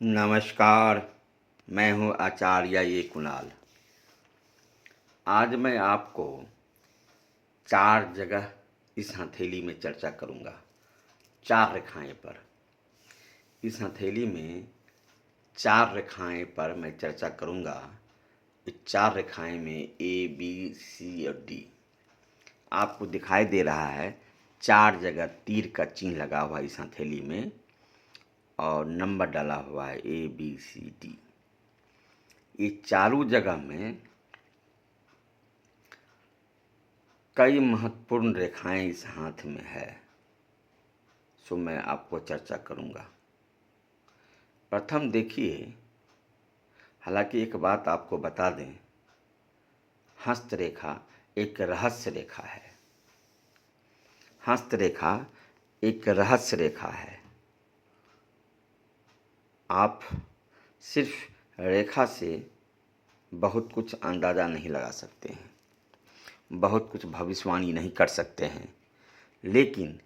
नमस्कार। मैं हूँ आचार्य ये कुणाल। आज मैं आपको 4 जगह इस हथेली में चर्चा करूँगा। 4 रेखाएं पर इस हथेली में 4 रेखाएं पर मैं चर्चा करूँगा। इस 4 रेखाएं में ए बी सी और डी आपको दिखाई दे रहा है। 4 जगह तीर का चिन्ह लगा हुआ है इस हथेली में और नंबर डाला हुआ है ABCD। ये चारों जगह में कई महत्वपूर्ण रेखाएं इस हाथ में है, सो मैं आपको चर्चा करूंगा। प्रथम देखिए, हालांकि एक बात आपको बता दें, हस्तरेखा एक रहस्य रेखा है। हस्तरेखा एक रहस्य रेखा है। आप सिर्फ रेखा से बहुत कुछ अंदाज़ा नहीं लगा सकते हैं, बहुत कुछ भविष्यवाणी नहीं कर सकते हैं, लेकिन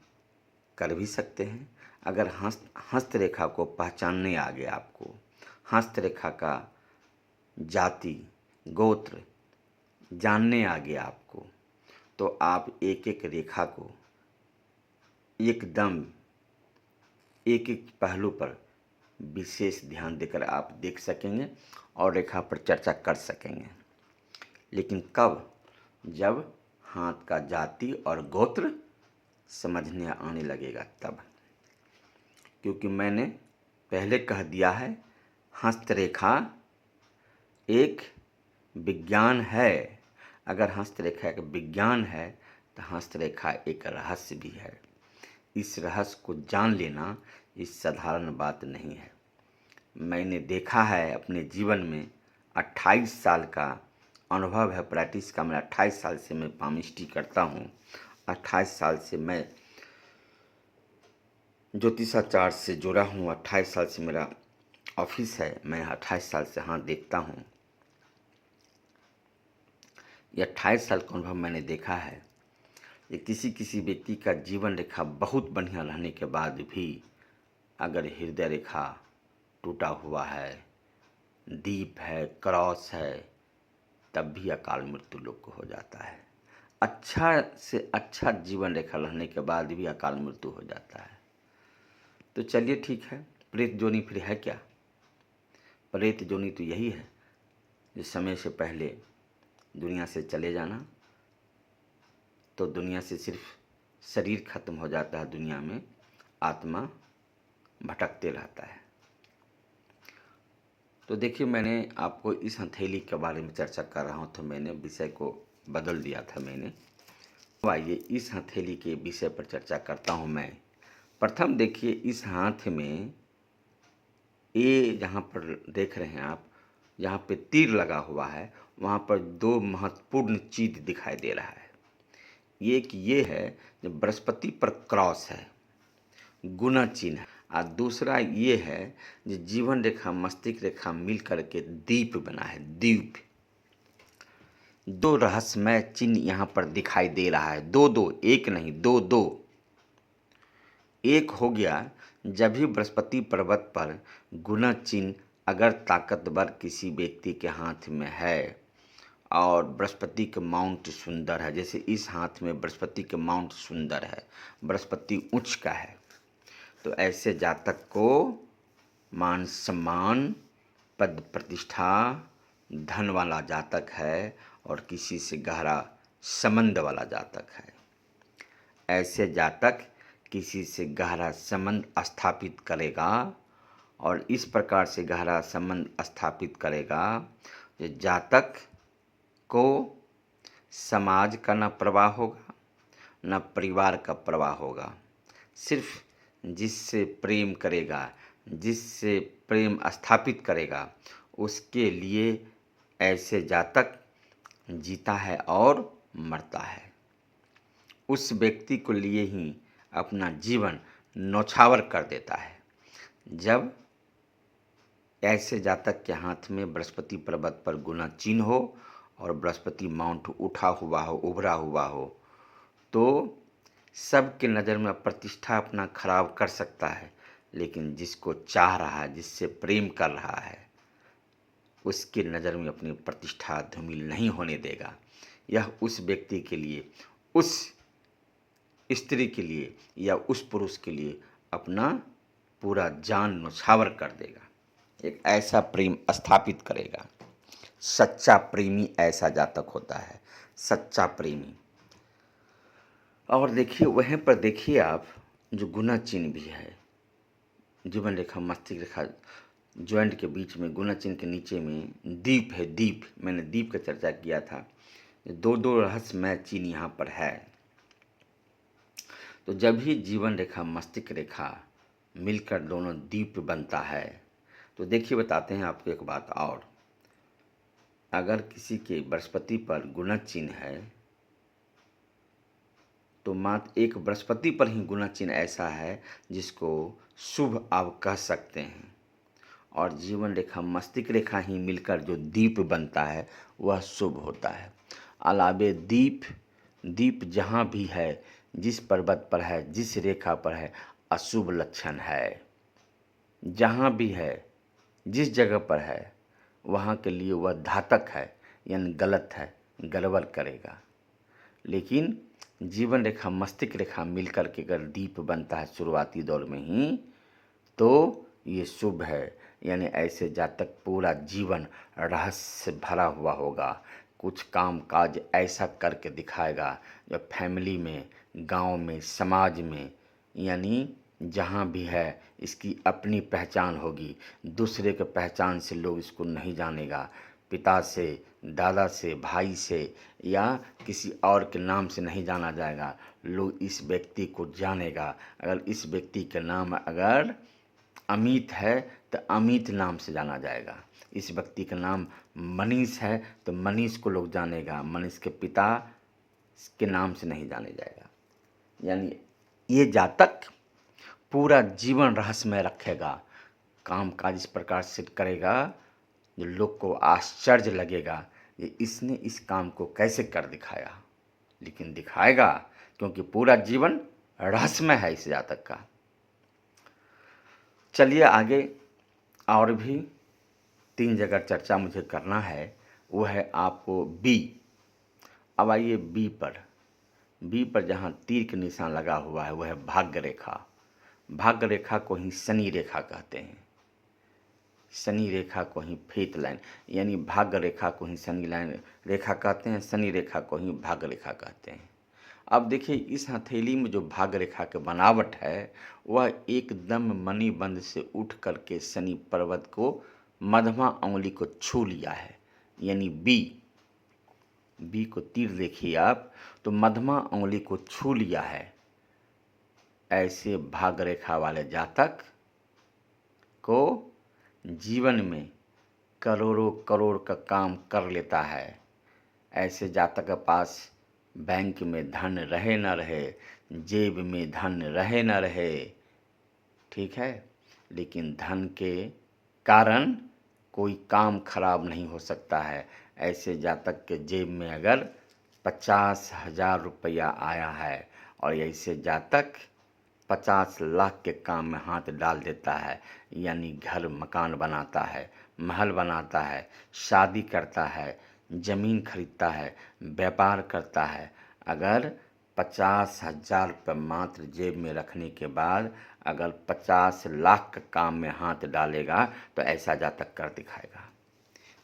कर भी सकते हैं। अगर हस्तरेखा को पहचानने आ गया, आपको हस्तरेखा का जाति गोत्र जानने आ गया आपको, तो आप एक एक रेखा को एकदम एक एक पहलू पर विशेष ध्यान देकर आप देख सकेंगे और रेखा पर चर्चा कर सकेंगे। लेकिन कब? जब हाथ का जाति और गोत्र समझने आने लगेगा तब। क्योंकि मैंने पहले कह दिया है, हस्तरेखा एक विज्ञान है। अगर हस्तरेखा एक विज्ञान है तो हस्तरेखा एक रहस्य भी है। इस रहस्य को जान लेना इस साधारण बात नहीं है। मैंने देखा है अपने जीवन में, 28 साल का अनुभव है, प्रैक्टिस का। मैं 28 साल से मैं पामिस्ट्री करता हूँ। 28 साल से मैं ज्योतिषाचार से जुड़ा हूँ। 28 साल से मेरा ऑफिस है। मैं 28 साल से हाथ देखता हूँ। ये 28 साल का अनुभव मैंने देखा है। ये किसी किसी व्यक्ति का जीवन रेखा बहुत बढ़िया रहने के बाद भी अगर हृदय रेखा टूटा हुआ है, दीप है, क्रॉस है, तब भी अकाल मृत्यु लोग को हो जाता है। अच्छा से अच्छा जीवन रेखा रहने के बाद भी अकाल मृत्यु हो जाता है। तो चलिए ठीक है, प्रेत जोनी फिर है क्या? प्रेत जोनी तो यही है जो समय से पहले दुनिया से चले जाना। तो दुनिया से सिर्फ शरीर खत्म हो जाता है, दुनिया में आत्मा भटकते रहता है। तो देखिए, मैंने आपको इस हथेली के बारे में चर्चा कर रहा हूँ तो मैंने विषय को बदल दिया था मैंने। तो आइए इस हथेली के विषय पर चर्चा करता हूँ मैं। प्रथम देखिए, इस हाथ में ये जहाँ पर देख रहे हैं आप, जहाँ पे तीर लगा हुआ है, वहाँ पर 2 महत्वपूर्ण चीज दिखाई दे रहा है। एक ये है जो बृहस्पति पर क्रॉस है, गुना चिन्ह है, और दूसरा ये है जो जीवन रेखा मस्तिष्क रेखा मिल करके दीप बना है, दीप। 2 रहस्यमय चिन्ह यहाँ पर दिखाई दे रहा है। 2-2, एक नहीं, 2-2। एक हो गया जब भी बृहस्पति पर्वत पर गुना चिन्ह अगर ताकतवर किसी व्यक्ति के हाथ में है और बृहस्पति के माउंट सुंदर है, जैसे इस हाथ में बृहस्पति के माउंट सुंदर है, बृहस्पति उच्च का है, तो ऐसे जातक को मान सम्मान, पद प्रतिष्ठा, धन वाला जातक है और किसी से गहरा संबंध वाला जातक है। ऐसे जातक किसी से गहरा संबंध स्थापित करेगा और इस प्रकार से गहरा संबंध स्थापित करेगा कि जातक को समाज का न प्रवाह होगा न परिवार का प्रवाह होगा। सिर्फ जिससे प्रेम करेगा, जिससे प्रेम स्थापित करेगा, उसके लिए ऐसे जातक जीता है और मरता है। उस व्यक्ति को लिए ही अपना जीवन नौछावर कर देता है। जब ऐसे जातक के हाथ में बृहस्पति पर्वत पर गुना चिन्ह हो और बृहस्पति माउंट उठा हुआ हो, उभरा हुआ हो, तो सबके नज़र में प्रतिष्ठा अपना खराब कर सकता है, लेकिन जिसको चाह रहा है, जिससे प्रेम कर रहा है, उसकी नज़र में अपनी प्रतिष्ठा धूमिल नहीं होने देगा। यह उस व्यक्ति के लिए, उस स्त्री के लिए या उस पुरुष के लिए अपना पूरा जान न्यौछावर कर देगा। एक ऐसा प्रेम स्थापित करेगा। सच्चा प्रेमी ऐसा जातक होता है, सच्चा प्रेमी। और देखिए वहीं पर देखिए आप, जो गुना चिन्ह भी है, जीवन रेखा मस्तिष्क रेखा ज्वाइंट के बीच में गुना चिन्ह के नीचे में दीप है। दीप, मैंने दीप का चर्चा किया था। दो दो रहस्यमय चिन्ह यहाँ पर है। तो जब भी जीवन रेखा मस्तिष्क रेखा मिलकर दोनों दीप बनता है, तो देखिए बताते हैं आपको एक बात और। अगर किसी के बृहस्पति पर गुना चिन्ह है, तो मात्र एक बृहस्पति पर ही गुना चिन्ह ऐसा है जिसको शुभ आप कह सकते हैं। और जीवन रेखा मस्तिष्क रेखा ही मिलकर जो दीप बनता है वह शुभ होता है। अलावे दीप जहाँ भी है, जिस पर्वत पर है, जिस रेखा पर है, अशुभ लक्षण है। जहाँ भी है, जिस जगह पर है, वहाँ के लिए वह घातक है, यानी गलत है, गड़बड़ करेगा। लेकिन जीवन रेखा मस्तिष्क रेखा मिलकर के अगर दीप बनता है शुरुआती दौर में ही, तो ये शुभ है। यानी ऐसे जातक पूरा जीवन रहस्य भरा हुआ होगा। कुछ काम काज ऐसा करके दिखाएगा जो फैमिली में, गांव में, समाज में, यानी जहाँ भी है इसकी अपनी पहचान होगी। दूसरे के पहचान से लोग इसको नहीं जानेगा। पिता से, दादा से, भाई से या किसी और के नाम से नहीं जाना जाएगा। लोग इस व्यक्ति को जानेगा। अगर इस व्यक्ति का नाम अगर अमित है तो अमित नाम से जाना जाएगा। इस व्यक्ति का नाम मनीष है तो मनीष को लोग जानेगा, मनीष के पिता के नाम से नहीं जाने जाएगा। यानी ये जातक पूरा जीवन रहस्यमय रखेगा। काम काज इस प्रकार से करेगा जो लोग को आश्चर्य लगेगा, ये इसने इस काम को कैसे कर दिखाया। लेकिन दिखाएगा, क्योंकि पूरा जीवन रहस्यमय है इस जातक का। चलिए आगे और भी 3 जगह चर्चा मुझे करना है। वो है आपको बी। अब आइए बी पर जहाँ तीर के निशान लगा हुआ है वह है भाग्य रेखा। भाग्य रेखा को ही शनि रेखा कहते हैं। शनि रेखा को ही फेथ लाइन, यानी भाग्य रेखा को ही शनि लाइन रेखा कहते हैं, शनि रेखा को ही भाग्य रेखा कहते हैं। अब देखिए इस हथेली में जो भाग्य रेखा की बनावट है वह एकदम मणिबंध से उठ करके शनि पर्वत को मध्यमा अंगुली को छू लिया है। यानी बी को तीर देखिए आप, तो मध्यमा अंगुली को छू लिया है। ऐसे भाग्य रेखा वाले जातक को जीवन में करोड़ों करोड़ का काम कर लेता है। ऐसे जातक के पास बैंक में धन रहे न रहे, जेब में धन रहे न रहे, ठीक है, लेकिन धन के कारण कोई काम खराब नहीं हो सकता है। ऐसे जातक के जेब में अगर 50,000 रुपया आया है और ऐसे जातक 50 लाख के काम में हाथ डाल देता है, यानी घर मकान बनाता है, महल बनाता है, शादी करता है, ज़मीन खरीदता है, व्यापार करता है। अगर 50,000 रुपये मात्र जेब में रखने के बाद अगर 50 लाख का काम में हाथ डालेगा तो ऐसा जातक कर दिखाएगा।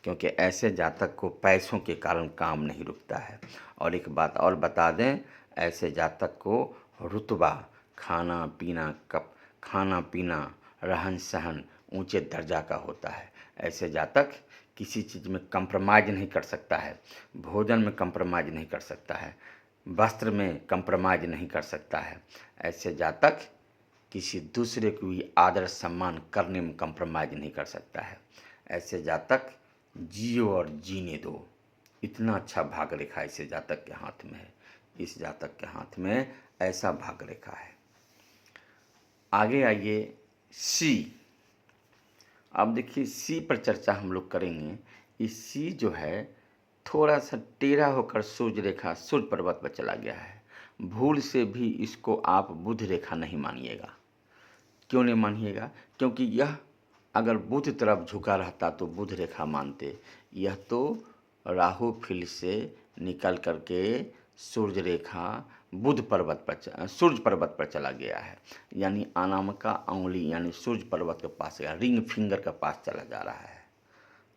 क्योंकि ऐसे जातक को पैसों के कारण काम नहीं रुकता है। और एक बात और बता दें, ऐसे जातक को रुतबा, खाना पीना, रहन सहन ऊंचे दर्जा का होता है। ऐसे जातक किसी चीज़ में कंप्रोमाइज़ नहीं कर सकता है। भोजन में कंप्रोमाइज़ नहीं कर सकता है, वस्त्र में कंप्रोमाइज़ नहीं कर सकता है। ऐसे जातक किसी दूसरे को भी आदर सम्मान करने में कंप्रोमाइज़ नहीं कर सकता है। ऐसे जातक जियो और जीने दो, इतना अच्छा भाग्य रेखा ऐसे जातक के हाथ में है। इस जातक के हाथ में ऐसा भाग्य रेखा है। आगे आइए सी। अब देखिए सी पर चर्चा हम लोग करेंगे। इस सी जो है थोड़ा सा टेढ़ा होकर सूर्य रेखा, सूर्य पर्वत पर चला गया है। भूल से भी इसको आप बुध रेखा नहीं मानिएगा, क्यों नहीं मानिएगा? क्योंकि यह अगर बुध तरफ झुका रहता तो बुध रेखा मानते। यह तो राहु फील्ड से निकल करके सूर्य रेखा सूर्य पर्वत पर चला गया है, यानी अनामिका अंगुली यानी सूर्य पर्वत के पास गया, रिंग फिंगर के पास चला जा रहा है।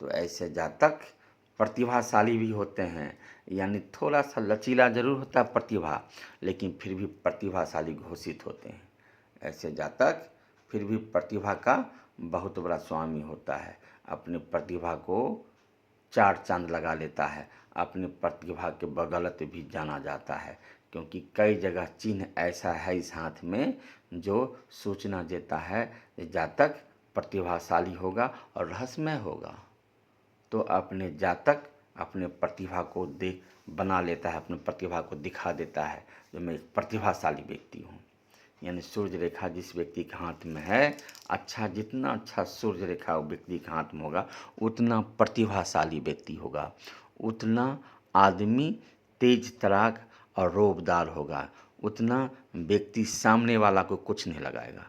तो ऐसे जातक प्रतिभाशाली भी होते हैं, यानी थोड़ा सा लचीला जरूर होता है प्रतिभा, लेकिन फिर भी प्रतिभाशाली घोषित होते हैं। ऐसे जातक फिर भी प्रतिभा का बहुत बड़ा स्वामी होता है, अपनी प्रतिभा को चार चांद लगा लेता है, अपनी प्रतिभा के बदौलत भी जाना जाता है, क्योंकि कई जगह चिन्ह ऐसा है इस हाथ में जो सूचना देता है कि जातक प्रतिभाशाली होगा और रहस्यमय होगा। तो अपने जातक अपने प्रतिभा को बना लेता है, अपनी प्रतिभा को दिखा देता है जो मैं एक प्रतिभाशाली व्यक्ति हूँ। यानी सूर्य रेखा जिस व्यक्ति के हाथ में है, जितना अच्छा सूर्य रेखा व्यक्ति के हाथ में होगा उतना प्रतिभाशाली व्यक्ति होगा, उतना आदमी तेज तराक और रौबदार होगा, उतना व्यक्ति सामने वाला को कुछ नहीं लगाएगा।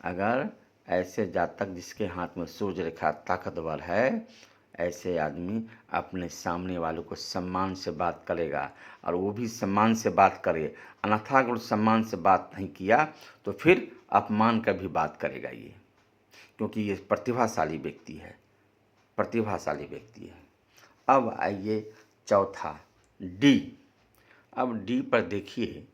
अगर ऐसे जातक जिसके हाथ में सूर्य रेखा ताकतवर है, ऐसे आदमी अपने सामने वालों को सम्मान से बात करेगा, और वो भी सम्मान से बात करे, अन्यथा अगर सम्मान से बात नहीं किया तो फिर अपमान का भी बात करेगा ये, क्योंकि ये प्रतिभाशाली व्यक्ति है, प्रतिभाशाली व्यक्ति है। अब आइए चौथा डी। अब डी पर देखिए,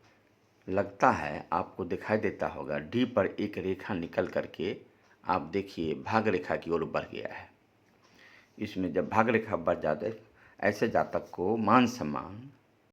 लगता है आपको दिखाई देता होगा डी पर एक रेखा निकल करके आप देखिए भाग रेखा की ओर बढ़ गया है। इसमें जब भाग रेखा बढ़ जाता है, ऐसे जातक को मान सम्मान